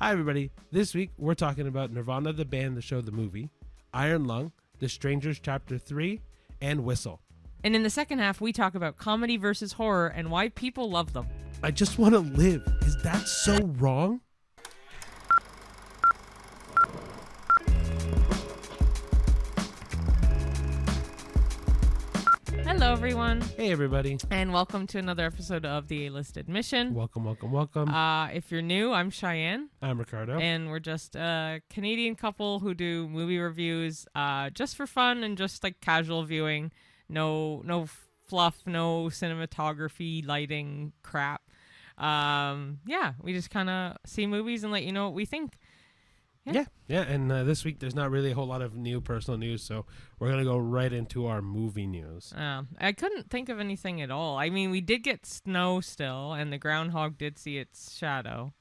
Hi, everybody. This week, we're talking about Nirvana, the band, the show, the movie, Iron Lung, The Strangers Chapter 3, and Whistle. And in the second half, we talk about comedy versus horror and why people love them. I just want to live. Is that so wrong? Hello, everyone. Hey, everybody. And welcome to another episode of The A-List Admission. Welcome, welcome, welcome. If you're new, I'm Cheyenne. I'm Ricardo. And we're just a Canadian couple who do movie reviews just for fun and just like casual viewing. No fluff, no cinematography, lighting crap. We just kind of see movies and let you know what we think. Yeah. And this week, there's not really a whole lot of new personal news, so we're going to go right into our movie news. I couldn't think of anything at all. I mean, we did get snow still, and the groundhog did see its shadow.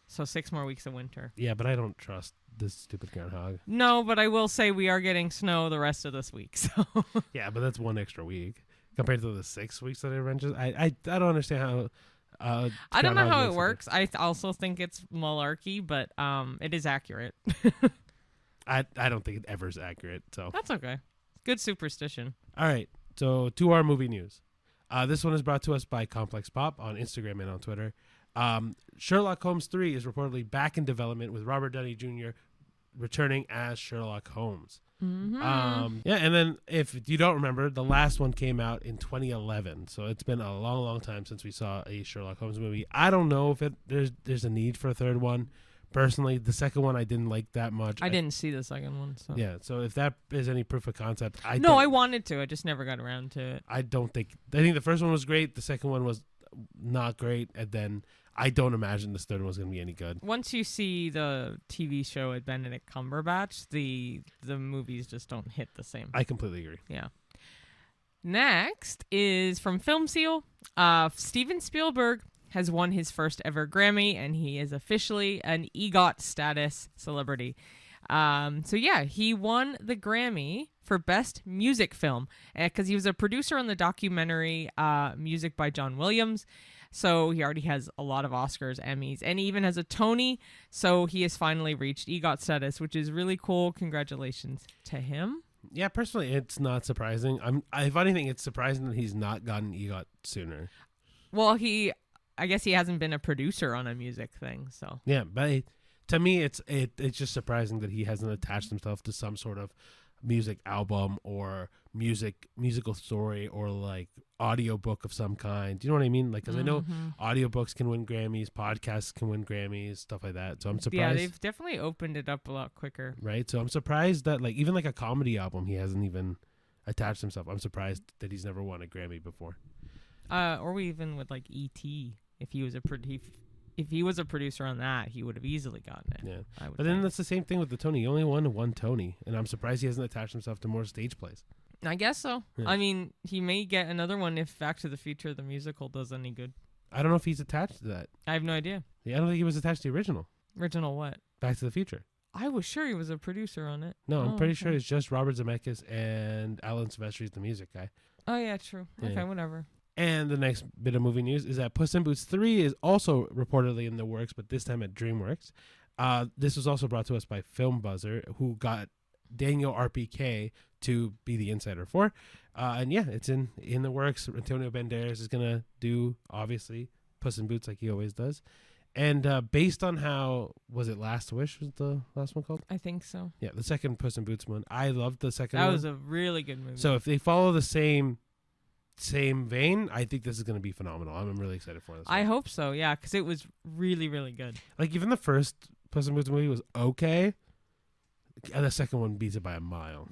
So 6 more weeks of winter. Yeah, but I don't trust this stupid groundhog. No, but I will say we are getting snow the rest of this week. So Yeah, but that's 1 extra week compared to the 6 weeks that it ranges. I don't understand how... I don't know how it works. I also think it's malarkey, but it is accurate. I don't think it ever is accurate. So that's okay. Good superstition. All right. So to our movie news. This one is brought to us by Complex Pop on Instagram and on Twitter. Sherlock Holmes 3 is reportedly back in development with Robert Downey Jr. returning as Sherlock Holmes. Mm-hmm. And then if you don't remember, the last one came out in 2011, so it's been a long time since we saw a Sherlock Holmes movie. I don't know if there's a need for a third one. Personally, the second one I didn't like that much. I didn't see the second one. So. Yeah, so if that is any proof of concept, I wanted to. I just never got around to it. I think the first one was great. The second one was not great, and then I don't imagine this third one's going to be any good. Once you see the TV show with Benedict Cumberbatch, the movies just don't hit the same. I completely agree. Yeah. Next is from Film Seal. Steven Spielberg has won his first ever Grammy, and he is officially an EGOT status celebrity. He won the Grammy for Best Music Film because he was a producer on the documentary Music by John Williams. So he already has a lot of Oscars, Emmys, and he even has a Tony. So he has finally reached EGOT status, which is really cool. Congratulations to him. Yeah, personally, it's not surprising. If anything, it's surprising that he's not gotten EGOT sooner. Well, I guess he hasn't been a producer on a music thing. So yeah, but to me, it's just surprising that he hasn't attached himself to some sort of music album or musical story or like audiobook of some kind. Do you know what I mean? Like, because I know audiobooks can win Grammys, podcasts can win Grammys, stuff like that. So I'm surprised. Yeah, they've definitely opened it up a lot quicker. Right. So I'm surprised that like even like a comedy album, he hasn't even attached himself. I'm surprised that he's never won a Grammy before. Or even with like E.T. If he was a producer on that, he would have easily gotten it. Yeah, but then that's the same thing with the Tony. He only won one Tony, and I'm surprised he hasn't attached himself to more stage plays. I guess so. Yeah. I mean, he may get another one if Back to the Future, the musical, does any good. I don't know if he's attached to that. I have no idea. Yeah, I don't think he was attached to the original. Original what? Back to the Future. I was sure he was a producer on it. No, I'm pretty sure it's just Robert Zemeckis and Alan Silvestri's the music guy. Oh, yeah, true. Yeah. Okay, whatever. And the next bit of movie news is that Puss in Boots 3 is also reportedly in the works, but this time at DreamWorks. This was also brought to us by Film Buzzer, who got Daniel RPK to be the insider for. It's in the works. Antonio Banderas is going to do, obviously, Puss in Boots like he always does. And based on how, was it Last Wish was the last one called? I think so. Yeah, the second Puss in Boots one. I loved the second one. That was a really good movie. So if they follow the same vein, I think this is going to be phenomenal. I'm really excited for this. I hope so, yeah, because it was really, really good. Like, even the first Puss in Boots movie was okay, and the second one beats it by a mile.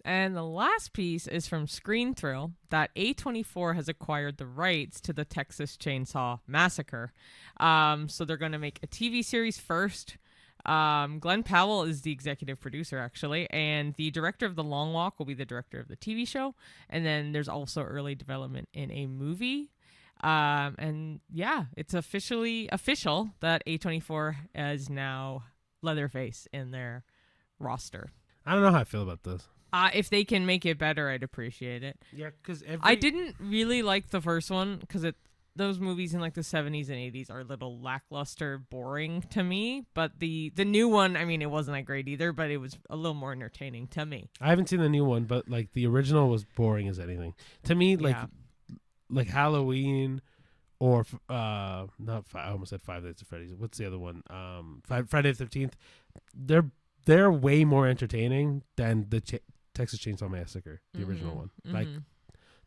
And the last piece is from Screen Thrill that A24 has acquired the rights to the Texas Chainsaw Massacre. So they're going to make a TV series first. Glenn Powell is the executive producer, actually, and the director of The Long Walk will be the director of the TV show. And then there's also early development in a movie. It's official that A24 is now Leatherface in their roster. I don't know how I feel about this. If they can make it better, I'd appreciate it. Yeah, because I didn't really like the first one because those movies in like the 70s and 80s are a little lackluster, boring to me. But the new one, I mean, it wasn't that great either, but it was a little more entertaining to me. I haven't seen the new one, but like the original was boring as anything to me. Like Halloween or not. I almost said Five Nights at Freddy's. What's the other one? Friday the 13th. They're way more entertaining than the Texas Chainsaw Massacre, the original one. Like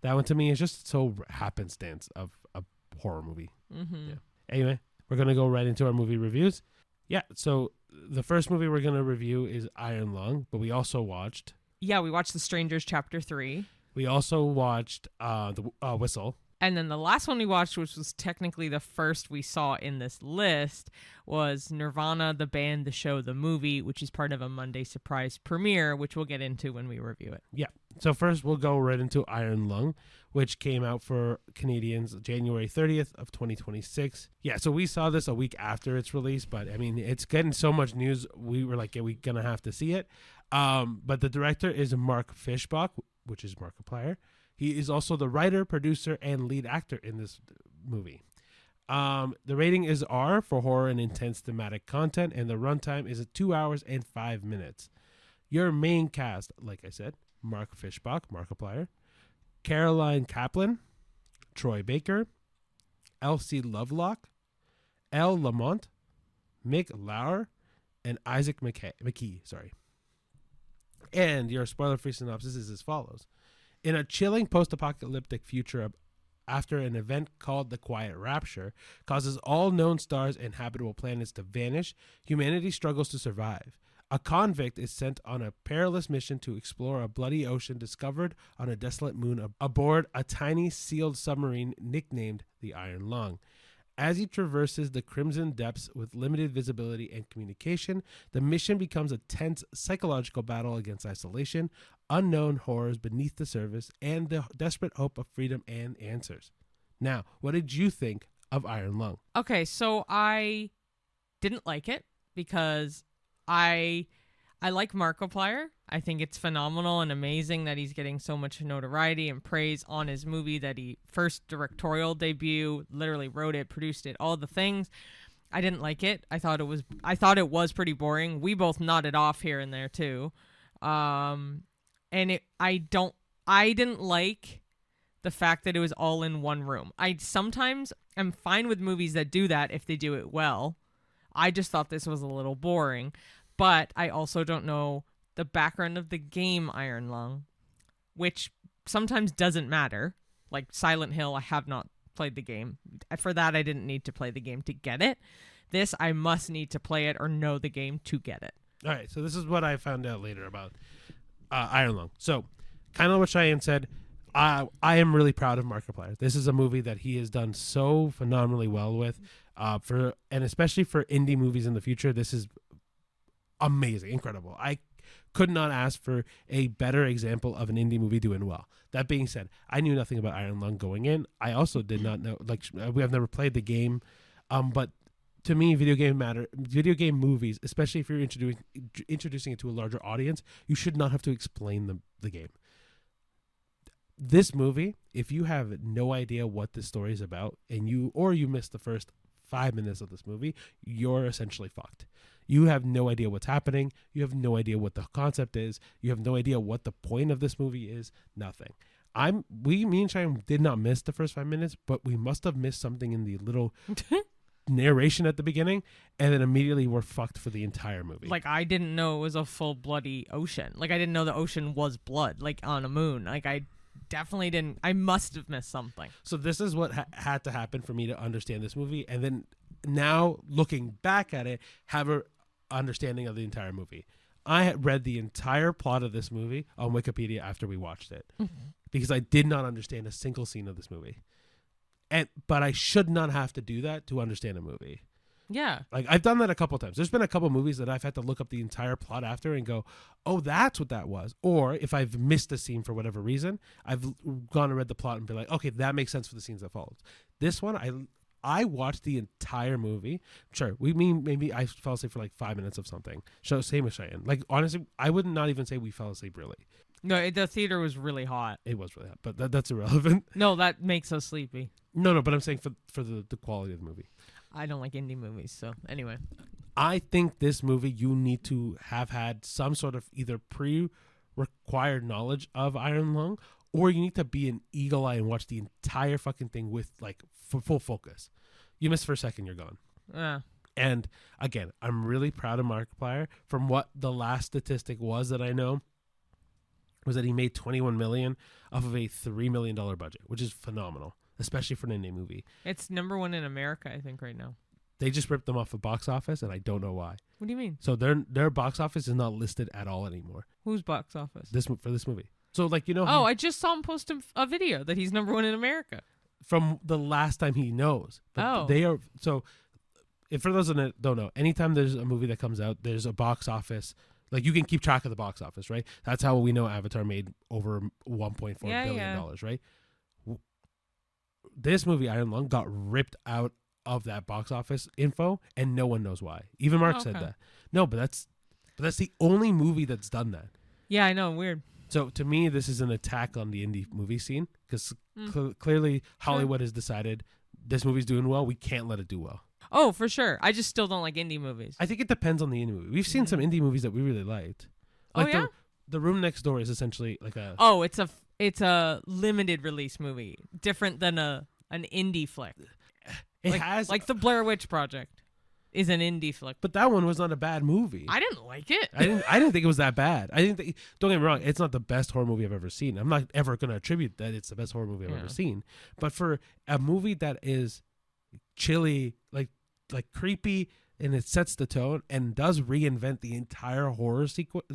that one to me is just so happenstance of a horror movie. Yeah. Anyway, we're gonna go right into our movie reviews. Yeah. So the first movie we're gonna review is Iron Lung, but we also watched. Yeah, we watched The Strangers Chapter 3. We also watched the Whistle. And then the last one we watched, which was technically the first we saw in this list, was Nirvana, the band, the show, the movie, which is part of a Monday surprise premiere, which we'll get into when we review it. Yeah. So first we'll go right into Iron Lung, which came out for Canadians January 30th of 2026. Yeah, so we saw this a week after its release, but I mean, it's getting so much news. We were like, yeah, we're going to have to see it. But the director is Mark Fishbach, which is Markiplier. He is also the writer, producer, and lead actor in this movie. The rating is R for horror and intense thematic content, and the runtime is 2 hours and 5 minutes. Your main cast, like I said, Mark Fishbach, Markiplier, Caroline Kaplan, Troy Baker, Elsie Lovelock, Elle Lamont, Mick Lauer, and Isaac McKee. And your spoiler-free synopsis is as follows. In a chilling post-apocalyptic future after an event called the Quiet Rapture causes all known stars and habitable planets to vanish, humanity struggles to survive. A convict is sent on a perilous mission to explore a bloody ocean discovered on a desolate moon aboard a tiny sealed submarine nicknamed the Iron Lung. As he traverses the crimson depths with limited visibility and communication, the mission becomes a tense psychological battle against isolation, unknown horrors beneath the surface, and the desperate hope of freedom and answers. Now, what did you think of Iron Lung? Okay, so I didn't like it because I like Markiplier. I think it's phenomenal and amazing that he's getting so much notoriety and praise on his movie that he first directorial debut, literally wrote it, produced it, all the things. I didn't like it. I thought it was pretty boring. We both nodded off here and there too. And I didn't like the fact that it was all in one room. I sometimes am fine with movies that do that if they do it well. I just thought this was a little boring. But I also don't know the background of the game Iron Lung, which sometimes doesn't matter. Like Silent Hill, I have not played the game. For that, I didn't need to play the game to get it. This, I must need to play it or know the game to get it. All right, so this is what I found out later about Iron Lung. So, kind of what Cheyenne said, I am really proud of Markiplier. This is a movie that he has done so phenomenally well with, and especially for indie movies in the future. This is amazing, incredible. I could not ask for a better example of an indie movie doing well. That being said, I knew nothing about Iron Lung going in. I also did not know, we have never played the game, but to me, video game movies, especially if you're introducing it to a larger audience, you should not have to explain the game. This movie, if you have no idea what this story is about, and you missed the first 5 minutes of this movie, you're essentially fucked. You have no idea what's happening. You have no idea what the concept is. You have no idea what the point of this movie is. Nothing. Me and Cheyenne did not miss the first 5 minutes, but we must have missed something in the little narration at the beginning, and then immediately we're fucked for the entire movie. Like, I didn't know it was a full bloody ocean. Like, I didn't know the ocean was blood, like on a moon. Like, I definitely didn't. I must have missed something. So this is what had to happen for me to understand this movie, and then now looking back at it, have a understanding of the entire movie. I had read the entire plot of this movie on Wikipedia after we watched it, because I did not understand a single scene of this movie. But I should not have to do that to understand a movie. Yeah. Like, I've done that a couple times. There's been a couple movies that I've had to look up the entire plot after and go, oh, that's what that was. Or if I've missed a scene for whatever reason, I've gone and read the plot and be like, okay, that makes sense for the scenes that followed. This one, I watched the entire movie. Sure, maybe I fell asleep for like 5 minutes of something. So same as Cheyenne. Like, honestly, I would not even say we fell asleep really. No, the theater was really hot. It was really hot, but that's irrelevant. No, that makes us sleepy. No, but I'm saying for the quality of the movie. I don't like indie movies, so anyway. I think this movie, you need to have had some sort of either pre-required knowledge of Iron Lung, or you need to be an eagle eye and watch the entire fucking thing with like full focus. You miss for a second, you're gone. And again, I'm really proud of Markiplier. From what the last statistic was that I know, was that he made $21 million off of a $3 million budget, which is phenomenal, especially for an indie movie. It's number one in America, I think, right now. They just ripped them off the box office, and I don't know why. What do you mean? So their box office is not listed at all anymore. Whose box office? For this movie. So like, you know. Oh, I just saw him post a video that he's number one in America. From the last time he knows. But they are so. If for those that don't know, anytime there's a movie that comes out, there's a box office. Like you can keep track of the box office, right? That's how we know Avatar made over $1.4 billion, right? This movie, Iron Lung, got ripped out of that box office info, and no one knows why. Even Mark said that. No, but that's the only movie that's done that. Yeah, I know. Weird. So to me, this is an attack on the indie movie scene because clearly Hollywood has decided this movie's doing well. We can't let it do well. Oh, for sure. I just still don't like indie movies. I think it depends on the indie movie. We've seen some indie movies that we really liked. Like The Room Next Door is essentially like a... Oh, it's a limited release movie. Different than an indie flick. It has... Like the Blair Witch Project is an indie flick. But that one was not a bad movie. I didn't like it. I didn't think it was that bad. Don't get me wrong, it's not the best horror movie I've ever seen. I'm not ever going to attribute that it's the best horror movie I've ever seen. But for a movie that is chilly, like creepy, and it sets the tone and does reinvent the entire horror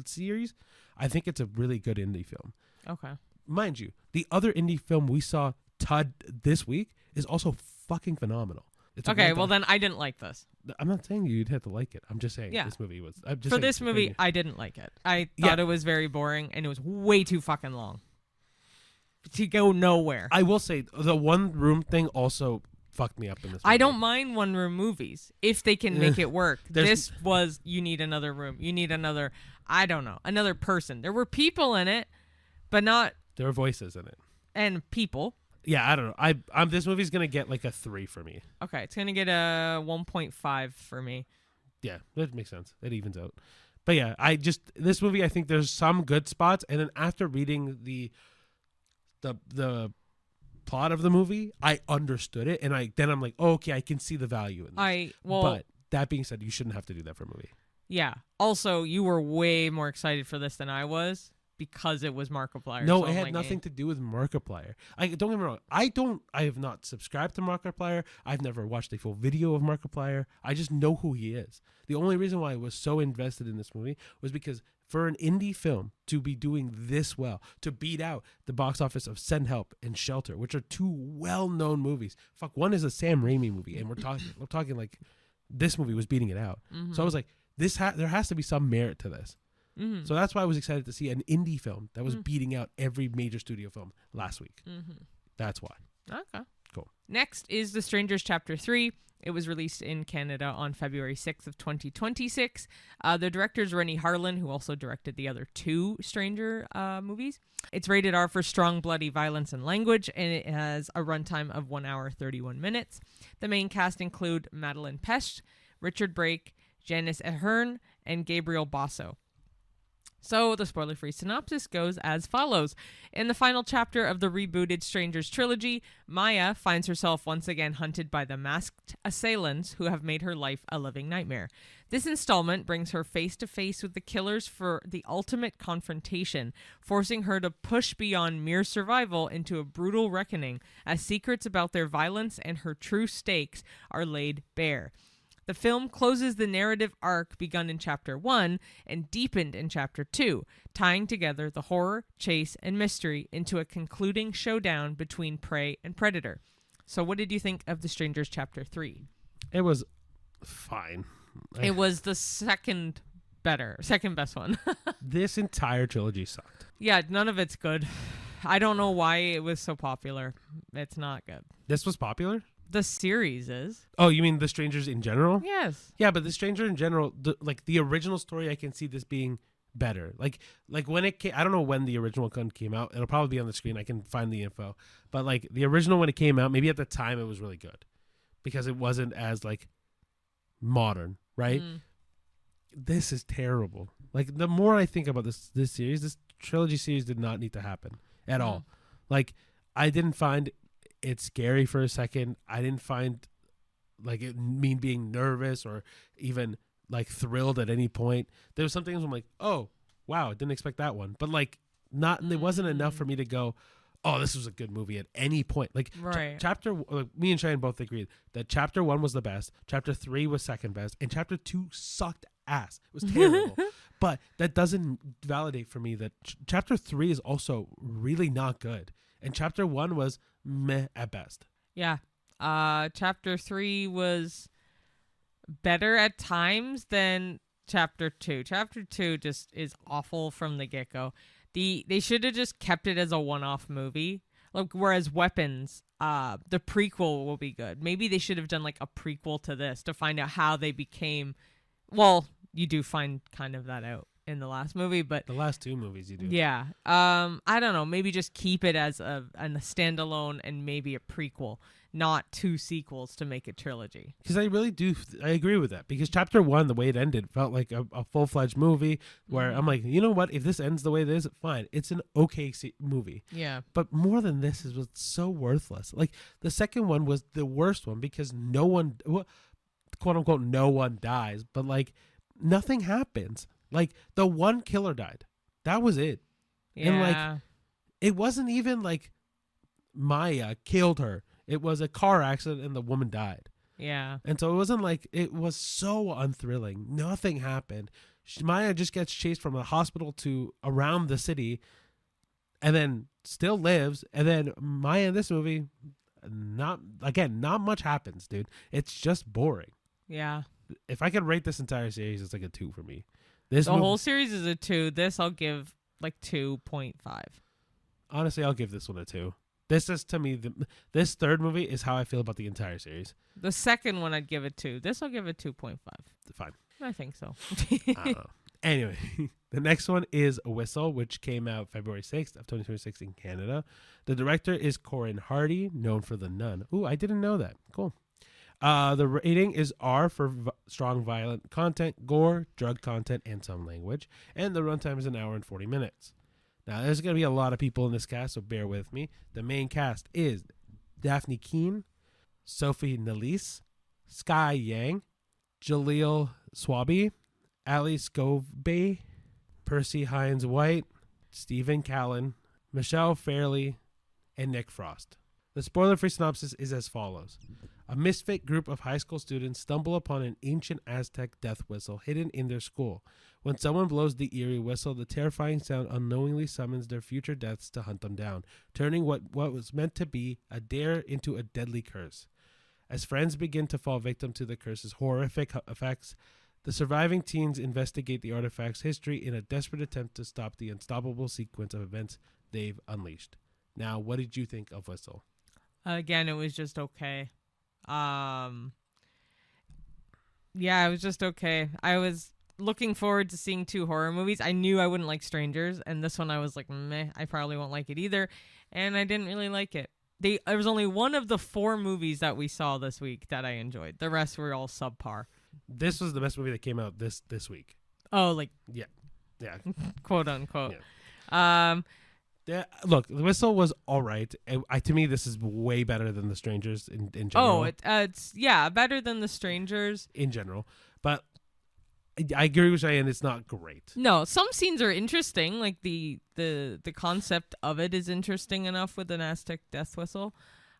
series, I think it's a really good indie film. Okay. Mind you, the other indie film we saw this week is also fucking phenomenal. Okay, well then I didn't like this. I'm not saying you'd have to like it. I'm just saying this movie was... For this movie, I didn't like it. I thought it was very boring, and it was way too fucking long. To go nowhere. I will say, the one room thing also fucked me up in this movie. I don't mind one room movies if they can make it work. This was, you need another room. You need another, I don't know, another person. There were people in it, but not... There were voices in it. And people. Yeah, I don't know. I'm this movie's going to get like a 3 for me. Okay, it's going to get a 1.5 for me. Yeah, that makes sense. It evens out. But yeah, this movie, I think there's some good spots, and then after reading the plot of the movie, I understood it, and I'm like, oh, okay, I can see the value in this. But that being said, you shouldn't have to do that for a movie. Yeah. Also, you were way more excited for this than I was because it was Markiplier. No, it had nothing to do with Markiplier. Don't get me wrong. I have not subscribed to Markiplier. I've never watched a full video of Markiplier. I just know who he is. The only reason why I was so invested in this movie was because for an indie film to be doing this well, to beat out the box office of Send Help and Shelter, which are two well-known movies. Fuck, one is a Sam Raimi movie, and we're talking like this movie was beating it out. Mm-hmm. So I was like, there has to be some merit to this. Mm-hmm. So that's why I was excited to see an indie film that was beating out every major studio film last week. Mm-hmm. That's why. Okay. Cool. Next is The Strangers Chapter 3. It was released in Canada on February 6th of 2026. The director is Rennie Harlin, who also directed the other 2 Stranger movies. It's rated R for strong, bloody violence and language, and it has a runtime of 1 hour, 31 minutes. The main cast include Madeleine Pesch, Richard Brake, Janice Ahern, and Gabriel Basso. So, the spoiler-free synopsis goes as follows. In the final chapter of the rebooted Strangers trilogy, Maya finds herself once again hunted by the masked assailants who have made her life a living nightmare. This installment brings her face-to-face with the killers for the ultimate confrontation, forcing her to push beyond mere survival into a brutal reckoning as secrets about their violence and her true stakes are laid bare. The film closes the narrative arc begun in Chapter 1 and deepened in Chapter 2, tying together the horror, chase, and mystery into a concluding showdown between prey and predator. So what did you think of The Strangers Chapter 3? It was fine. It was the second best one. This entire trilogy sucked. Yeah, none of it's good. I don't know why it was so popular. It's not good. This was popular? The series is. Oh, you mean The Strangers in general? Yes. Yeah, but The Stranger in general, the original story, I can see this being better. Like when it came, I don't know when the original one came out. It'll probably be on the screen. I can find the info. But like the original when it came out, maybe at the time it was really good because it wasn't as like modern, right? This is terrible. Like the more I think about this series, this trilogy series did not need to happen at all. Like I didn't find it scary for a second. I didn't find like it mean being nervous or even like thrilled at any point. There was some things I'm like, oh wow, didn't expect that one. But like it wasn't enough for me to go, oh, this was a good movie at any point. Like me and Cheyenne both agreed that chapter 1 was the best, chapter 3 was second best, and chapter 2 sucked ass. It was terrible. But that doesn't validate for me that chapter 3 is also really not good, and chapter 1 was meh at best. Yeah. Chapter 3 was better at times than chapter 2. Chapter 2 just is awful from the get-go. They should have just kept it as a one-off movie. Like whereas Weapons, the prequel will be good. Maybe they should have done like a prequel to this to find out how they became. Well, you do find kind of that out in the last movie, but the last 2 movies you do. Yeah. I don't know. Maybe just keep it as a standalone and maybe a prequel, not 2 sequels to make a trilogy. Because I really do. I agree with that. Because chapter 1, the way it ended, felt like a full-fledged movie where I'm like, you know what? If this ends the way it is, fine. It's an okay movie. Yeah. But more than this was so worthless. Like the second one was the worst one because no one, quote unquote, no one dies. But like nothing happens. Like the one killer died. That was it. Yeah. And like it wasn't even like Maya killed her. It was a car accident and the woman died. Yeah. And so it wasn't like, it was so unthrilling. Nothing happened. Maya just gets chased from a hospital to around the city and then still lives. And then Maya in this movie, not much happens, dude. It's just boring. Yeah. If I could rate this entire series, it's like a 2 for me. Whole series is a 2. This I'll give like 2.5. Honestly, I'll give this one a 2. This is, to me, this third movie is how I feel about the entire series. The second one I'd give it 2. This I'll give it 2.5. Fine. I think so. I don't know. Anyway, the next one is Whistle, which came out February 6th of 2026 in Canada. The director is Corin Hardy, known for The Nun. Ooh, I didn't know that. Cool. The rating is R for strong violent content, gore, drug content, and some language. And the runtime is 1 hour and 40 minutes. Now, there's going to be a lot of people in this cast, so bear with me. The main cast is Daphne Keane, Sophie Nélisse, Sky Yang, Jaleel Swaby, Ali Scovey, Percy Hines White, Stephen Callan, Michelle Fairley, and Nick Frost. The spoiler-free synopsis is as follows. A misfit group of high school students stumble upon an ancient Aztec death whistle hidden in their school. When someone blows the eerie whistle, the terrifying sound unknowingly summons their future deaths to hunt them down, turning what was meant to be a dare into a deadly curse. As friends begin to fall victim to the curse's horrific effects, the surviving teens investigate the artifact's history in a desperate attempt to stop the unstoppable sequence of events they've unleashed. Now, what did you think of Whistle? Again, it was just okay. Yeah, it was just okay. I was looking forward to seeing 2 horror movies. I knew I wouldn't like Strangers, and this one I was like, meh, I probably won't like it either, and I didn't really like it. There was only one of the 4 movies that we saw this week that I enjoyed. The rest were all subpar. This was the best movie that came out this week. Oh, like yeah, quote unquote. Yeah. Look, The Whistle was all right. To me, this is way better than The Strangers in general. Oh, it's better than The Strangers in general. But I agree with Cheyenne, it's not great. No, some scenes are interesting. Like the concept of it is interesting enough with an Aztec death whistle.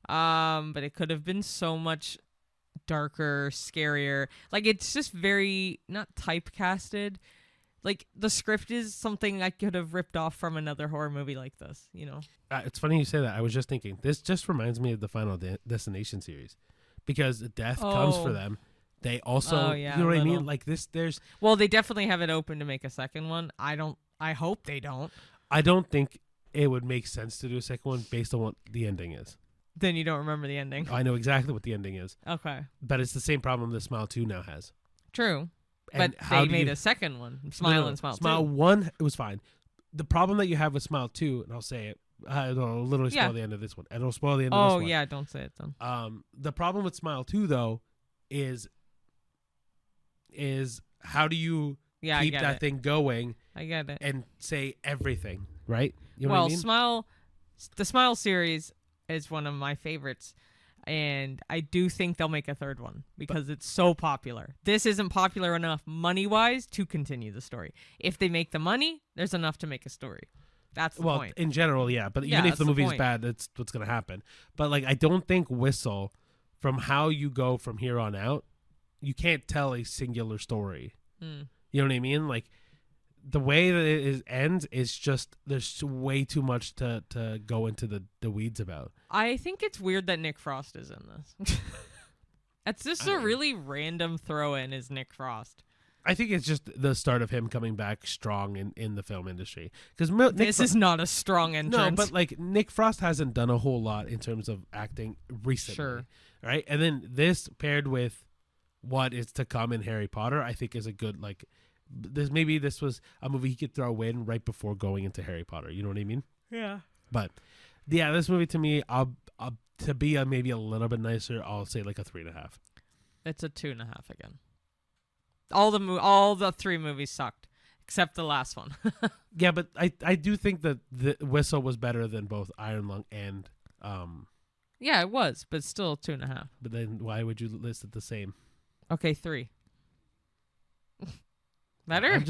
But it could have been so much darker, scarier. Like it's just very not typecasted. Like the script is something I could have ripped off from another horror movie like this, you know. It's funny you say that. I was just thinking this just reminds me of the Final Destination series because death comes for them. They also, you know what I mean? Like there's. Well, they definitely have it open to make a second one. I hope they don't. I don't think it would make sense to do a second one based on what the ending is. Then you don't remember the ending. I know exactly what the ending is. Okay. But it's the same problem that Smile 2 now has. True. But how they do made you, a second one, no, Smile no, and Smile Smile 2. 1, it was fine. The problem that you have with Smile 2, and I'll say it, I'll literally spoil the end of this one. And it'll spoil the end of this one. Oh, yeah, don't say it then. The problem with Smile 2, though, is how do you keep that thing going? I get it. And say everything, right? You know what I mean? The Smile series is one of my favorites. And I do think they'll make a third one because it's so popular. This isn't popular enough money-wise to continue the story. If they make the money, there's enough to make a story. That's the point. In general, yeah. But even if the movie's bad, that's what's going to happen. But like, I don't think Whistle, from how you go from here on out, you can't tell a singular story. You know what I mean? Like, the way that it ends is just, there's way too much to go into the weeds about. I think it's weird that Nick Frost is in this. It's just a really random throw-in is Nick Frost. I think it's just the start of him coming back strong in the film industry. Because this is not a strong entrance. No, but like Nick Frost hasn't done a whole lot in terms of acting recently. Sure. Right? And then this paired with what is to come in Harry Potter, I think is a good, like, this was a movie he could throw in right before going into Harry Potter. You know what I mean? Yeah. But yeah, this movie to me, to be maybe a little bit nicer, I'll say like a 3.5. It's a 2.5 again. All the three movies sucked except the last one. Yeah, but I do think that the Whistle was better than both Iron Lung and Yeah, it was, but still 2.5. But then why would you list it the same? Okay, 3. Better? I'm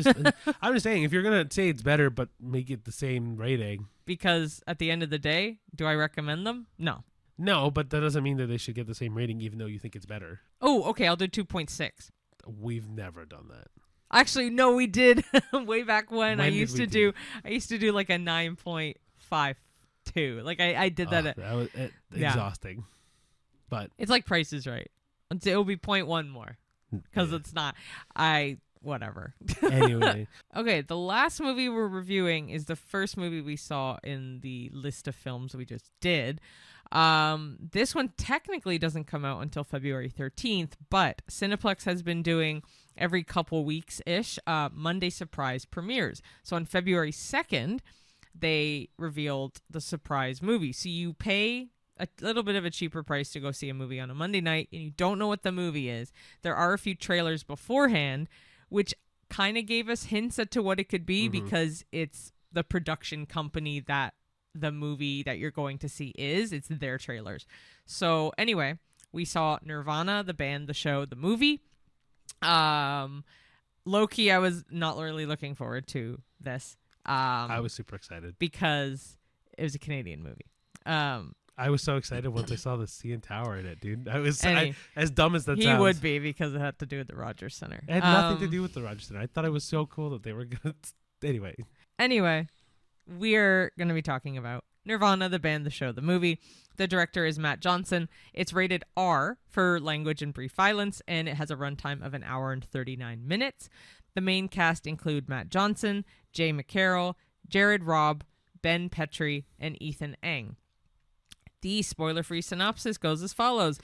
just saying, if you're gonna say it's better but make it the same rating. Because at the end of the day, do I recommend them? No. No, but that doesn't mean that they should get the same rating even though you think it's better. Oh, okay, I'll do 2.6. We've never done that. Actually, no, we did way back when. I used to do like a 9.52. Like I did that. That was exhausting. But it's like Price is Right. It will be 0.1 more because it's not. Whatever. Anyway. Okay, the last movie we're reviewing is the first movie we saw in the list of films we just did. This one technically doesn't come out until February 13th, but Cineplex has been doing every couple weeks-ish Monday surprise premieres. So on February 2nd, they revealed the surprise movie. So you pay a little bit of a cheaper price to go see a movie on a Monday night, and you don't know what the movie is. There are a few trailers beforehand, which kind of gave us hints as to what it could be because it's the production company that the movie that you're going to see is. It's their trailers. So anyway, we saw Nirvana, the band, the show, the movie. Low-key, I was not really looking forward to this. I was super excited. Because it was a Canadian movie. I was so excited once I saw the CN Tower in it, dude. As dumb as that sounds. He would be because it had to do with the Rogers Center. It had nothing to do with the Rogers Center. I thought it was so cool that they were going to... Anyway, we're going to be talking about Nirvana, the band, the show, the movie. The director is Matt Johnson. It's rated R for language and brief violence, and it has a runtime of 1 hour and 39 minutes. The main cast include Matt Johnson, Jay McCarroll, Jared Robb, Ben Petrie, and Ethan Eng. The spoiler-free synopsis goes as follows.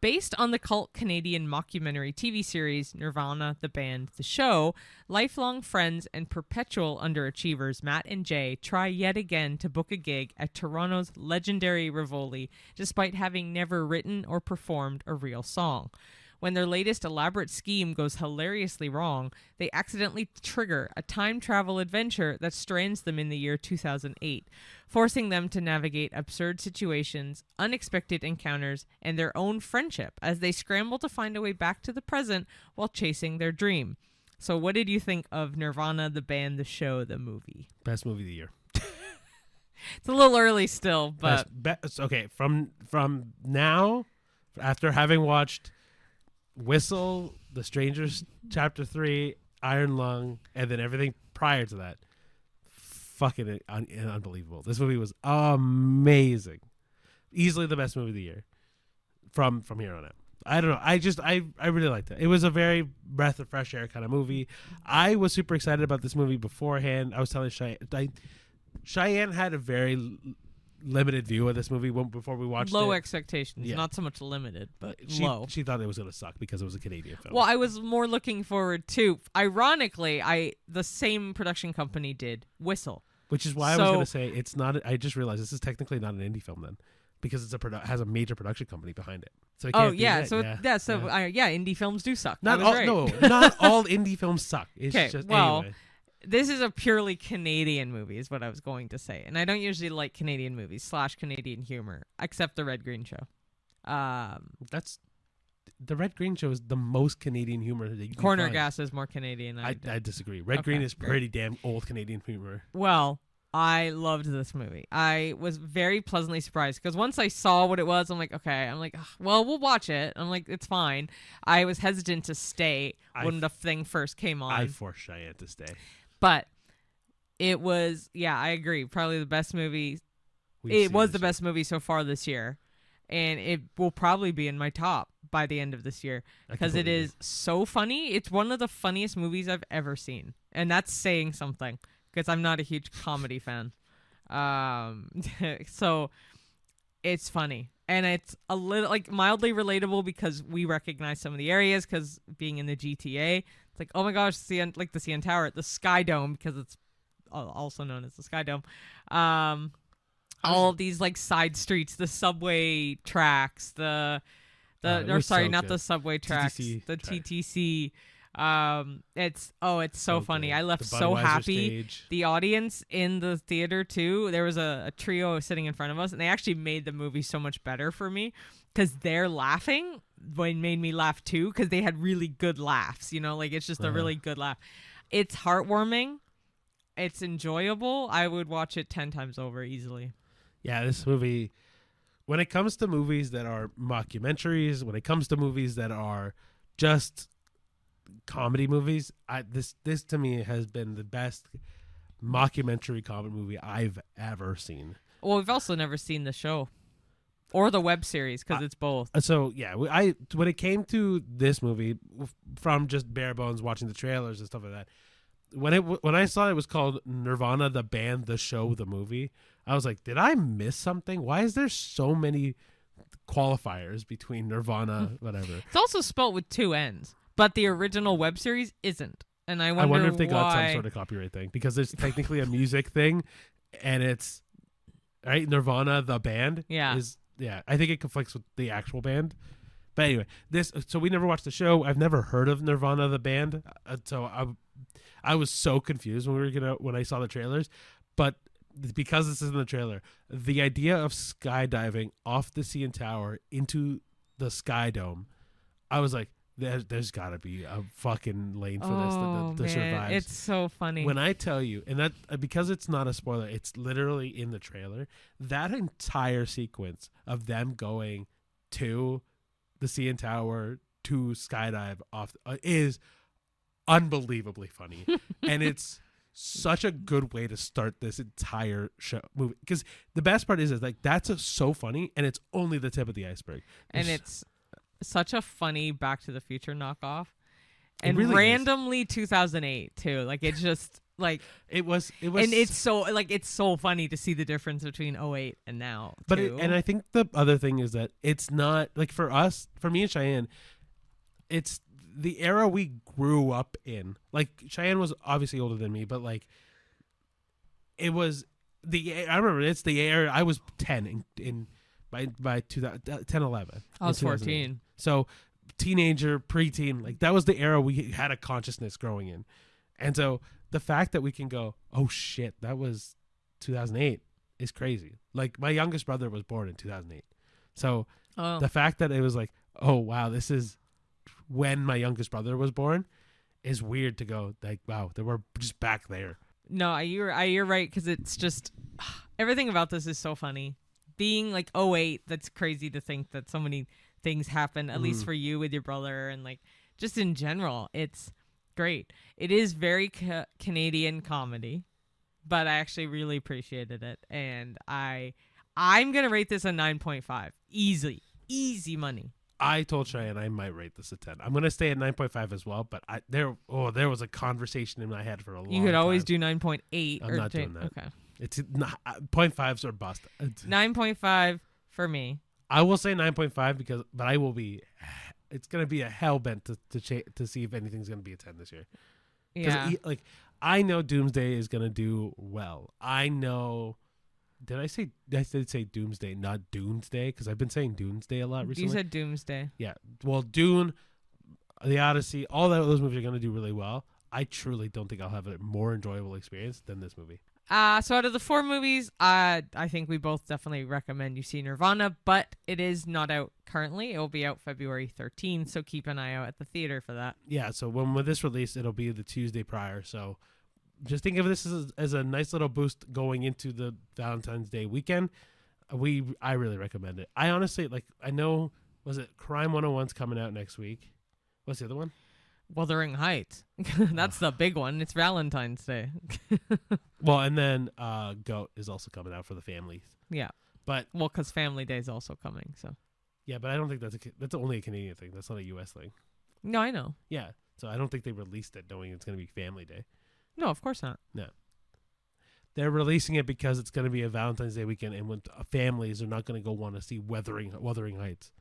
Based on the cult Canadian mockumentary TV series Nirvana, the band, the show, lifelong friends and perpetual underachievers Matt and Jay try yet again to book a gig at Toronto's legendary Rivoli, despite having never written or performed a real song. When their latest elaborate scheme goes hilariously wrong, they accidentally trigger a time travel adventure that strands them in the year 2008, forcing them to navigate absurd situations, unexpected encounters, and their own friendship as they scramble to find a way back to the present while chasing their dream. So what did you think of Nirvana, the band, the show, the movie? Best movie of the year. It's a little early still, but... Okay, from now, after having watched... Whistle, The Strangers, Chapter 3, Iron Lung, and then everything prior to that. Fucking unbelievable. This movie was amazing. Easily the best movie of the year. From here on out. I don't know. I really liked it. It was a very breath of fresh air kind of movie. I was super excited about this movie beforehand. I was telling Cheyenne had a very limited view of this movie before we watched it. Low expectations, not so much limited, but low. She thought it was going to suck because it was a Canadian film. Well, I was more looking forward to, ironically, the same production company did Whistle. Which is why I was going to say it's not. I just realized this is technically not an indie film then, because it's has a major production company behind it. So indie films do suck. Not all indie films suck. It's just anyway. This is a purely Canadian movie, is what I was going to say. And I don't usually like Canadian movies / Canadian humor, except The Red Green Show. That's The Red Green Show is the most Canadian humor that you can Corner find. Gas is more Canadian. I disagree. Red Green is pretty damn old Canadian humor. Well, I loved this movie. I was very pleasantly surprised because once I saw what it was, I'm like, okay. I'm like, well, we'll watch it. I'm like, it's fine. I was hesitant to stay when the thing first came on. I forced Cheyenne to stay. But it was, I agree. Probably the best movie. It was the best movie so far this year. And it will probably be in my top by the end of this year because it is so funny. It's one of the funniest movies I've ever seen. And that's saying something because I'm not a huge comedy fan. So it's funny. And it's a little like mildly relatable because we recognize some of the areas because being in the GTA, it's like, oh my gosh, the CN Tower, the SkyDome, because it's also known as the SkyDome. All of these like side streets, the subway tracks, not the subway tracks, TTC the track. TTC. It's so funny. Good. I left The so Budweiser happy. stage. The audience in the theater too. There was a trio sitting in front of us, and they actually made the movie so much better for me because their laughing made me laugh too because they had really good laughs. Like it's just a really good laugh. It's heartwarming. It's enjoyable. I would watch it 10 times over easily. Yeah, this movie, when it comes to movies that are mockumentaries, when it comes to movies that are just comedy movies, this to me has been the best mockumentary comedy movie I've ever seen. Well, we've also never seen the show or the web series because it's both. So yeah, when it came to this movie, from just bare bones watching the trailers and stuff like that, when I saw it was called Nirvana, the band, the show, the movie, I was like, did I miss something? Why is there so many qualifiers between Nirvana, whatever? It's also spelled with 2 N's, but the original web series isn't. And I wonder if they why. got some sort of copyright thing because there's technically a music thing, and it's right. Nirvana, the band, I think it conflicts with the actual band. But anyway, so we never watched the show. I've never heard of Nirvana, the band, so I was so confused when I saw the trailers, but because this is in the trailer, the idea of skydiving off the CN Tower into the SkyDome, I was like, there's got to be a fucking lane for this that survives. It's so funny. When I tell you, and that because it's not a spoiler, it's literally in the trailer, that entire sequence of them going to the CN Tower to skydive off is unbelievably funny. And it's such a good way to start this entire show movie because the best part is like that's so funny and it's only the tip of the iceberg. And it's such a funny Back to the Future knockoff, and really randomly 2008 too. Like it's just like it was, and it's so funny to see the difference between 2008 and now. But and I think the other thing is that it's not like for me and Cheyenne, it's the era we grew up in. Like Cheyenne was obviously older than me, but like it was I remember it's the era I was 10 by 10, 11. I was 14. So teenager, preteen, like that was the era we had a consciousness growing in. And so the fact that we can go, oh shit, that was 2008 is crazy. Like my youngest brother was born in 2008. So the fact that it was like, oh wow, this is when my youngest brother was born is weird to go like, wow, they were just back there. No, you're right because it's just everything about this is so funny. Being like 2008, that's crazy to think that so many things happen, at least for you with your brother and like just in general. It's great. It is very Canadian comedy, but I actually really appreciated it. And I'm going to rate this a 9.5. Easy money. I told Cheyenne I might rate this a 10. I'm going to stay at 9.5 as well, but there was a conversation in my head for a long time. You could always do 9.8. I'm not doing that. Okay. It's not 0.5s or bust. 9.5 for me. I will say 9.5 but I will be. It's gonna be a hell bent to see if anything's gonna be a 10 this year. Yeah. Like I know Doomsday is gonna do well. I know. Did I did say Doomsday, not Doomsday? Because I've been saying Doomsday a lot recently. You said Doomsday. Yeah. Well, Dune, The Odyssey, all those movies are gonna do really well. I truly don't think I'll have a more enjoyable experience than this movie. So out of the 4 movies, I think we both definitely recommend you see Nirvana, but it is not out currently. It will be out February 13th, so keep an eye out at the theater for that. Yeah, so when this release, it'll be the Tuesday prior. So just think of this as a nice little boost going into the Valentine's Day weekend. I really recommend it. I honestly, I know, was it Crime 101's coming out next week? What's the other one? Wuthering Heights. That's the big one. It's Valentine's Day. Well, and then GOAT is also coming out for the families. Yeah. But because Family Day is also coming. So. Yeah, but I don't think that's only a Canadian thing. That's not a U.S. thing. No, I know. Yeah, so I don't think they released it knowing it's going to be Family Day. No, of course not. No. They're releasing it because it's going to be a Valentine's Day weekend, and when families are not going to go want to see Wuthering Heights.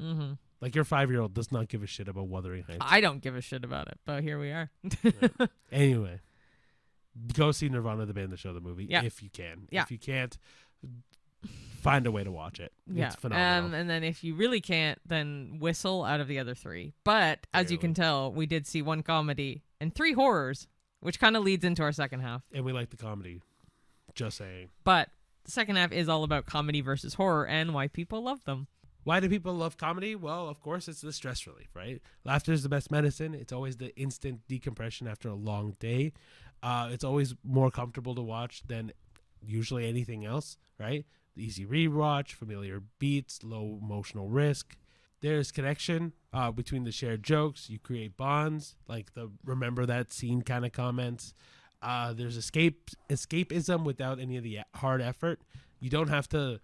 Mm-hmm. Like your 5-year-old does not give a shit about Wuthering Heights. I don't give a shit about it, but here we are. Right. Anyway, go see Nirvana, the band, the show, the movie, if you can. Yeah. If you can't, find a way to watch it. Yeah. It's phenomenal. And then if you really can't, then whistle out of the other 3. But as you can tell, we did see 1 comedy and 3 horrors, which kind of leads into our second half. And we like the comedy. Just saying. But the second half is all about comedy versus horror and why people love them. Why do people love comedy? Well, of course, it's the stress relief, right? Laughter is the best medicine. It's always the instant decompression after a long day. It's always more comfortable to watch than usually anything else, right? The easy rewatch, familiar beats, low emotional risk. There's connection between the shared jokes. You create bonds, like the remember that scene kind of comments. There's escapism without any of the hard effort. You don't have to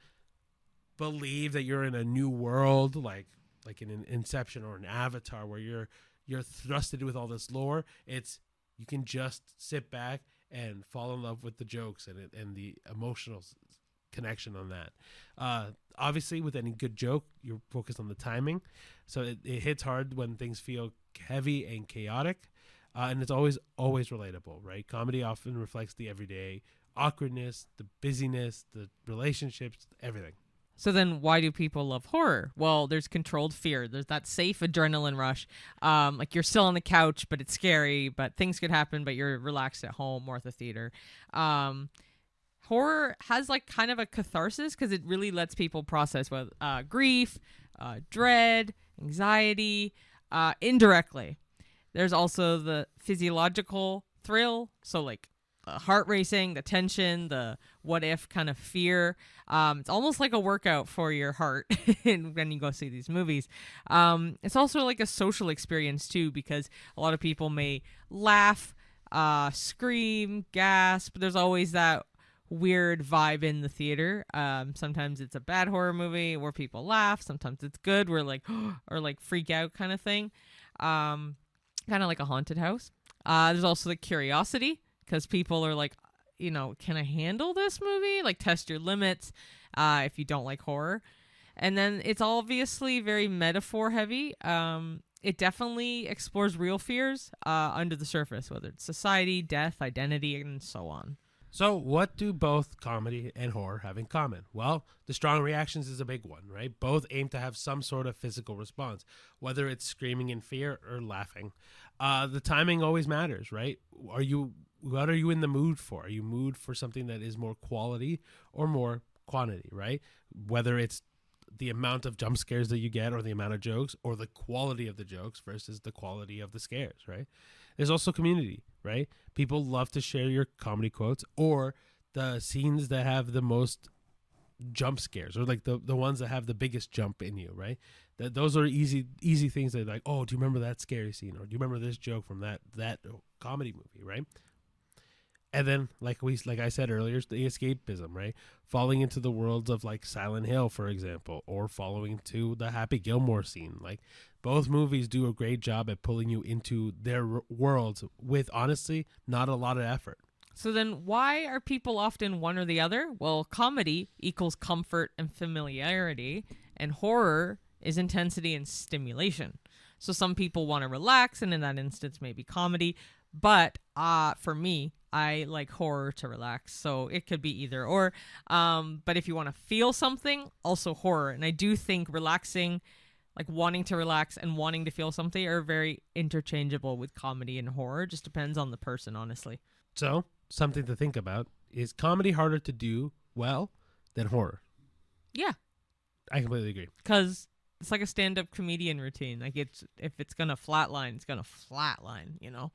believe that you're in a new world, like in an Inception or an Avatar, where you're thrusted with all this lore. You can just sit back and fall in love with the jokes and the emotional connection on that. Obviously, with any good joke, you're focused on the timing, so it hits hard when things feel heavy and chaotic, and it's always relatable, right? Comedy often reflects the everyday awkwardness, the busyness, the relationships, everything. So then why do people love horror? Well, there's controlled fear. There's that safe adrenaline rush. Like you're still on the couch, but it's scary, but things could happen, but you're relaxed at home or at the theater. Horror has like kind of a catharsis because it really lets people process with grief, dread, anxiety, indirectly. There's also the physiological thrill. So like the heart racing, the tension, the what if kind of fear. It's almost like a workout for your heart when you go see these movies. It's also like a social experience too, because a lot of people may laugh, scream, gasp. There's always that weird vibe in the theater. Sometimes it's a bad horror movie where people laugh. Sometimes it's good where like or like freak out kind of thing. Kind of like a haunted house. There's also the curiosity, because people are like, can I handle this movie? Like, test your limits if you don't like horror. And then it's obviously very metaphor heavy. It definitely explores real fears under the surface, whether it's society, death, identity, and so on. So what do both comedy and horror have in common? Well, the strong reactions is a big one, right? Both aim to have some sort of physical response, whether it's screaming in fear or laughing. The timing always matters, right? What are you in the mood for? Are you in the mood for something that is more quality or more quantity, right? Whether it's the amount of jump scares that you get or the amount of jokes or the quality of the jokes versus the quality of the scares, right? There's also community, right? People love to share your comedy quotes or the scenes that have the most jump scares or like the ones that have the biggest jump in you, right? Those are easy things that like, oh, do you remember that scary scene? Or do you remember this joke from that comedy movie, right? And then, like I said earlier, the escapism, right? Falling into the worlds of like Silent Hill, for example, or following to the Happy Gilmore scene. Like both movies do a great job at pulling you into their worlds with honestly not a lot of effort. So then why are people often one or the other? Well, comedy equals comfort and familiarity, and horror is intensity and stimulation. So some people want to relax, and in that instance, maybe comedy. But for me, I like horror to relax. So it could be either or. But if you want to feel something, also horror. And I do think relaxing, like wanting to relax and wanting to feel something, are very interchangeable with comedy and horror. Just depends on the person, honestly. So, something to think about. Is comedy harder to do well than horror? Yeah. I completely agree. Because it's like a stand-up comedian routine. Like, if it's going to flatline, it's going to flatline, you know?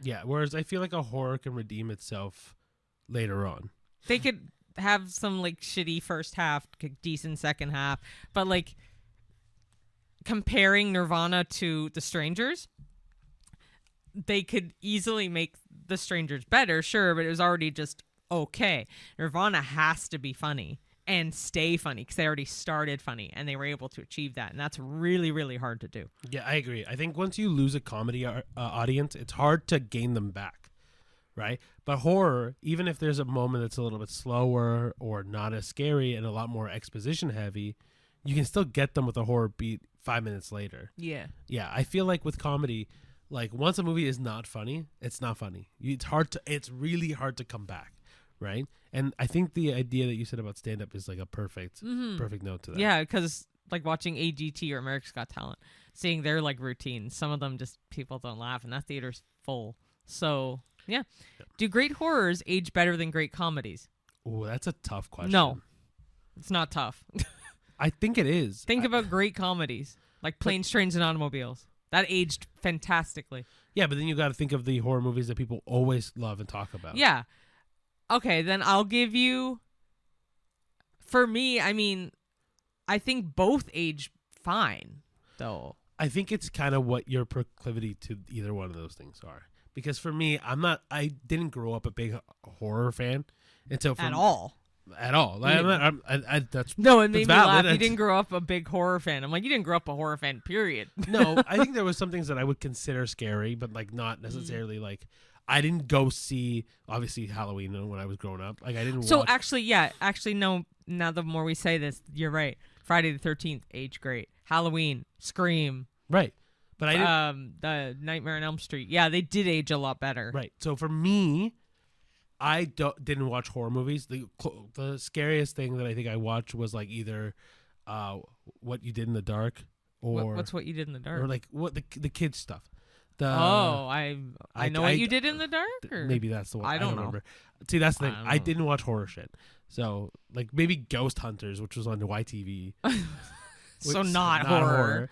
Yeah, whereas I feel like a horror can redeem itself later on. They could have some, like, shitty first half, decent second half. But, like, comparing Nirvana to The Strangers, they could easily make The Strangers better, sure, but it was already just okay. Nirvana has to be funny and stay funny because they already started funny, and they were able to achieve that, and that's really, really hard to do. Yeah, I agree. I think once you lose a comedy audience, it's hard to gain them back, right? But horror, even if there's a moment that's a little bit slower or not as scary and a lot more exposition heavy, you can still get them with a horror beat 5 minutes later. Yeah. Yeah, I feel like with comedy, like once a movie is not funny, it's not funny. It's really hard to come back, right? And I think the idea that you said about stand-up is like a perfect note to that. Yeah, because like watching AGT or America's Got Talent, seeing their like routines, some of them just people don't laugh, and that theater's full. So yeah. Do great horrors age better than great comedies? Oh, that's a tough question. No, it's not tough. I think it is. Think about great comedies like Planes, Trains, and Automobiles. That aged fantastically. Yeah, but then you got to think of the horror movies that people always love and talk about. Yeah. Okay, then I'll give you. For me, I mean, I think both age fine, though. I think it's kind of what your proclivity to either one of those things are. Because for me, I didn't grow up a big horror fan until At all. At all. That's no, it made me valid. laugh. You didn't grow up a big horror fan. I'm like, you didn't grow up a horror fan, period. No, I think there was some things that I would consider scary, but like not necessarily like. I didn't go see obviously Halloween when I was growing up. Like I didn't. So watch. actually, no. Now the more we say this, you're right. Friday the 13th, age great. Halloween, Scream, Right, but I didn't. The Nightmare on Elm Street. Yeah, they did age a lot better. Right. So for me, I didn't watch horror movies. The scariest thing that I think I watched was like either What You Did in the Dark or what's What You Did in the Dark, or like what the kids stuff. I know What You Did in the Dark. Or? Maybe that's the one. I don't know. remember. See, that's the thing. I know. didn't watch horror shit. So like maybe Ghost Hunters, which was on the YTV. So not horror.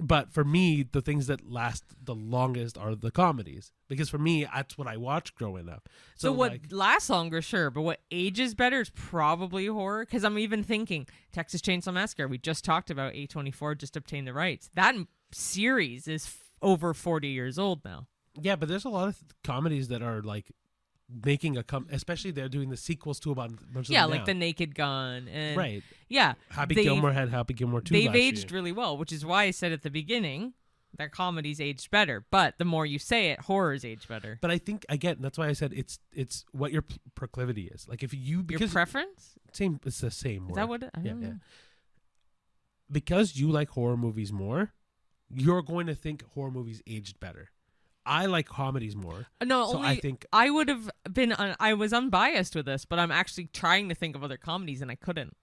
But for me, the things that last the longest are the comedies because for me, that's what I watched growing up. So what lasts longer, sure, but what ages better is probably horror. Because I'm even thinking Texas Chainsaw Massacre. We just talked about A24 just obtained the rights. That series is over 40 years old now. Yeah, but there's a lot of comedies that are like making especially they're doing the sequels to about a bunch of them like now. The Naked Gun and right. Yeah, Happy Gilmore had Happy Gilmore 2 They've last aged year. really well, which is why I said at the beginning that comedies aged better. But the more you say it, horrors age better. But I think again, that's why I said it's what your proclivity is. Like if you Your preference? same, it's the same. Is word. that what? I don't know. Because you like horror movies more, you're going to think horror movies aged better. I like comedies more. No, so only I think I would have been. I was unbiased with this, but I'm actually trying to think of other comedies, and I couldn't.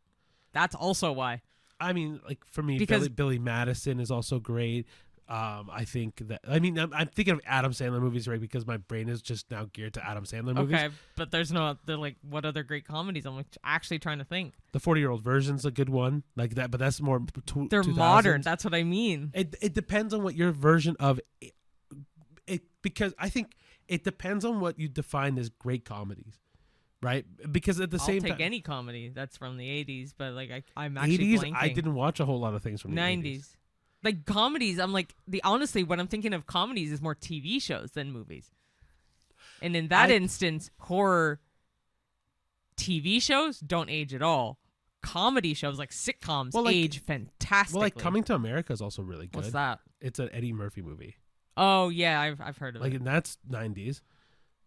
That's also why. I mean, like for me, Because Billy Madison is also great. I think that. I mean, I'm thinking of Adam Sandler movies, right? Because my brain is just now geared to Adam Sandler movies. Okay, but they're like, what other great comedies? I'm like actually trying to think. The 40-Year-Old Version's a good one, like that. But that's more. They're 2000s. modern. That's what I mean. It depends on what your version of it. Because I think it depends on what you define as great comedies, right? Because at the I'll same take time, any comedy that's from the 80s, but like I'm actually 80s, blanking. I didn't watch a whole lot of things from the 90s. Like comedies, I'm like honestly, when I'm thinking of comedies is more TV shows than movies. And in that instance, horror TV shows don't age at all. Comedy shows like sitcoms age fantastically. Well, like Coming to America is also really good. What's that? It's an Eddie Murphy movie. Oh yeah, I've heard of Like, it. and that's 90s,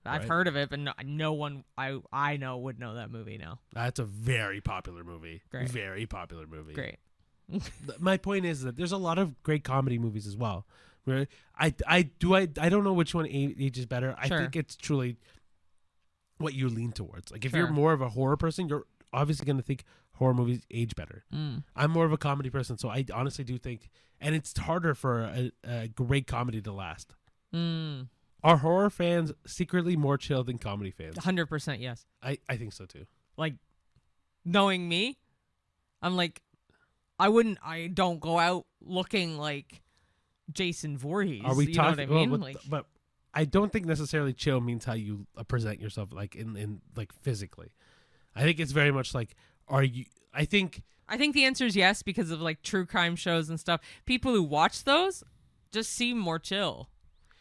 I've Right. heard of it, but no one I know would know that movie now. That's a very popular movie. Great. Very popular movie. Great. My point is that there's a lot of great comedy movies as well. Where I don't know which one ages better. I Sure. think it's truly what you lean towards. Like if Sure. you're more of a horror person, you're obviously going to think horror movies age better. I'm more of a comedy person, so I honestly do think, and it's harder for a great comedy to last. Are horror fans secretly more chill than comedy fans? 100% yes. I think so too. Like, knowing me, I'm like, I don't go out looking like Jason Voorhees. Are we you know what I mean? but I don't think necessarily chill means how you present yourself, like in like physically. I think it's very much like, are you? I think the answer is yes, because of like true crime shows and stuff. People who watch those just seem more chill.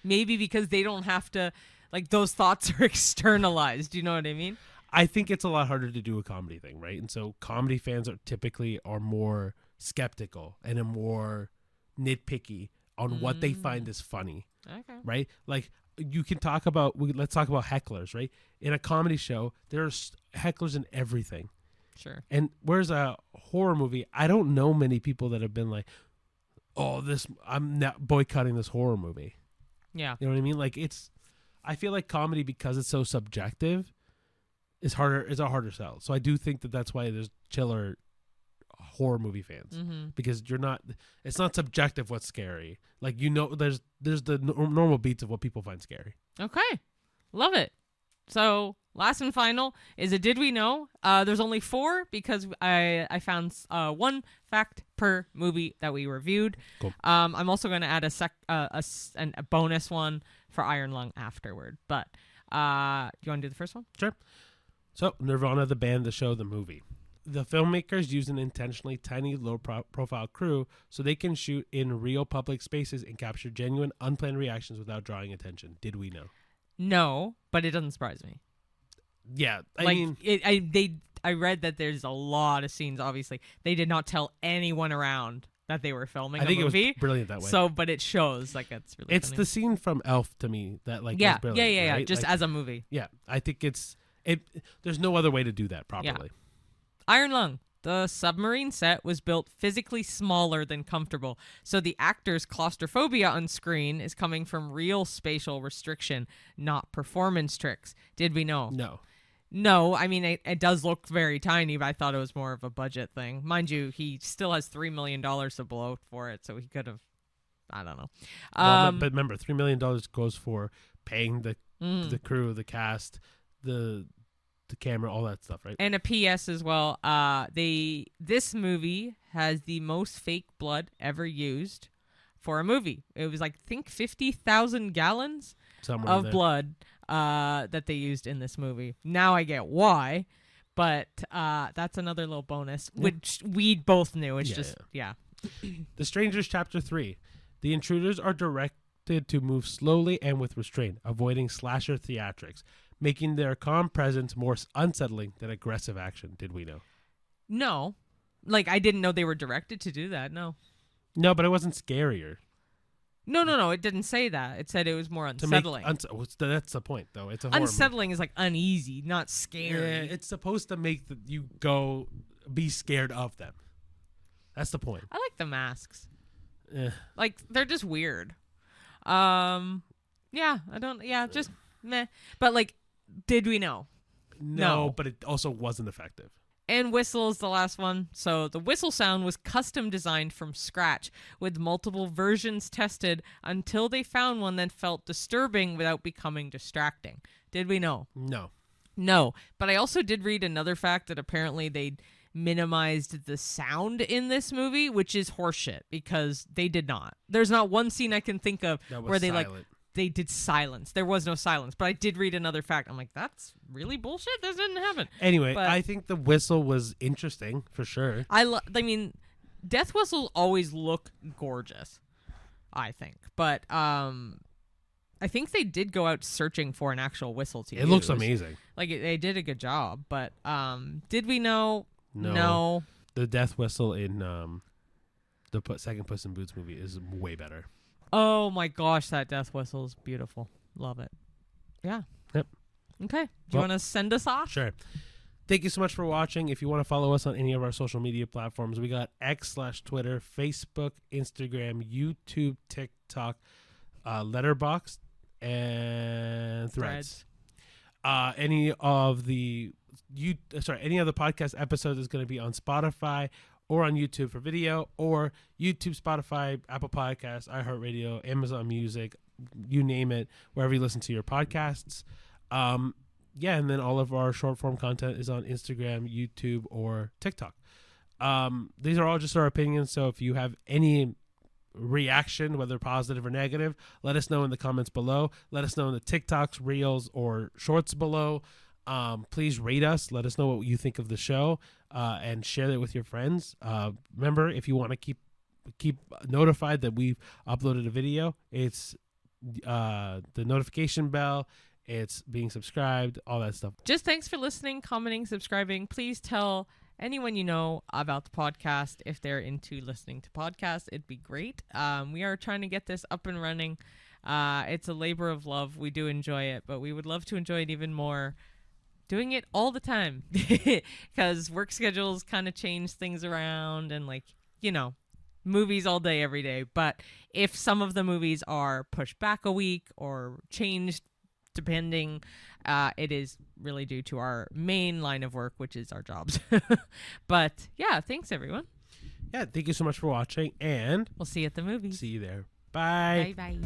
Maybe because they don't have to, like, those thoughts are externalized. Do you know what I mean? I think it's a lot harder to do a comedy thing, right? And so comedy fans are typically more skeptical and are more nitpicky on what they find is funny, Okay. right? Like you can talk about, let's talk about hecklers, right? In a comedy show, there's hecklers in everything. Sure. And whereas a horror movie, I don't know many people that have been like, oh, I'm not boycotting this horror movie. Yeah. You know what I mean? Like I feel like comedy, because it's so subjective, is a harder sell. So I do think that's why there's chiller horror movie fans, because it's not subjective what's scary. Like, there's the normal beats of what people find scary. Okay. Love it. So last and final is a Did We Know? There's only 4 because I found one fact per movie that we reviewed. Cool. I'm also going to add a bonus one for Iron Lung afterward. But you want to do the first one? Sure. So Nirvana, the band, the show, the movie. The filmmakers use an intentionally tiny, low-profile crew so they can shoot in real public spaces and capture genuine, unplanned reactions without drawing attention. Did we know? No, but it doesn't surprise me. Yeah, I Like, mean, I read that there's a lot of scenes. Obviously, they did not tell anyone around that they were filming I think a movie. it was brilliant that way. So, but it shows like it's really. It's funny. the scene from Elf to me that like yeah, is brilliant. yeah. Right? Just like, as a movie. yeah, I think there's no other way to do that properly. Iron Lung. The submarine set was built physically smaller than comfortable, so the actors' claustrophobia on screen is coming from real spatial restriction, not performance tricks. Did we know? No, I mean, it does look very tiny, but I thought it was more of a budget thing. Mind you, he still has $3 million to blow for it, so he could have, I don't know. But remember, $3 million goes for paying the crew, the cast, the camera, all that stuff, right? And a PS as well. This movie has the most fake blood ever used for a movie. It was like, I think 50,000 gallons Somewhere of there. blood that they used in this movie. Now I get why, but that's another little bonus, which we both knew. It's The Strangers, Chapter 3. The intruders are directed to move slowly and with restraint, avoiding slasher theatrics, making their calm presence more unsettling than aggressive action. Did we know? No. Like, I didn't know they were directed to do that, no. No, but it wasn't scarier. No, it didn't say that. It said it was more unsettling. That's the point, though. It's a horror unsettling is like uneasy, not scary. Yeah, it's supposed to make you go be scared of them. That's the point. I like the masks. Eh. Like, they're just weird. Just meh. But, like, did we know? No, but it also wasn't effective. And whistle is the last one. So the whistle sound was custom designed from scratch, with multiple versions tested until they found one that felt disturbing without becoming distracting. Did we know? No. But I also did read another fact that apparently they minimized the sound in this movie, which is horseshit, because they did not. There's not one scene I can think of where they silent. they did silence. There was no silence. But I did read another fact. I'm like, that's really bullshit. This didn't happen. Anyway, But I think the whistle was interesting for sure. I mean, death whistles always look gorgeous, I think. But I think they did go out searching for an actual whistle to use. It looks amazing. Like, they did a good job. But did we know? No. The death whistle in the second Puss in Boots movie is way better. Oh my gosh, that death whistle is beautiful. Love it. Yeah. Yep. Okay. Do you Well- want to send us off? Sure. Thank you so much for watching. If you want to follow us on any of our social media platforms, we got X/Twitter, Facebook, Instagram, YouTube, TikTok, Letterboxd, and Threads. Any of the podcast episodes is going to be on Spotify or on YouTube for video, or YouTube, Spotify, Apple Podcasts, iHeartRadio, Amazon Music, you name it, wherever you listen to your podcasts. And then all of our short form content is on Instagram, YouTube, or TikTok. These are all just our opinions, so if you have any reaction, whether positive or negative, let us know in the comments below. Let us know in the TikToks, Reels, or Shorts below. Please rate us. Let us know what you think of the show, and share it with your friends. Remember, if you want to keep notified that we've uploaded a video, it's the notification bell. It's being subscribed, all that stuff. Just thanks for listening, commenting, subscribing. Please tell anyone you know about the podcast if they're into listening to podcasts. It'd be great. We are trying to get this up and running. It's a labor of love. We do enjoy it, but we would love to enjoy it even more doing it all the time, because work schedules kind of change things around, and movies all day, every day. But if some of the movies are pushed back a week or changed, depending, it is really due to our main line of work, which is our jobs. But yeah, thanks everyone. Yeah, thank you so much for watching, and We'll see you at the movies. see you there. Bye. Bye.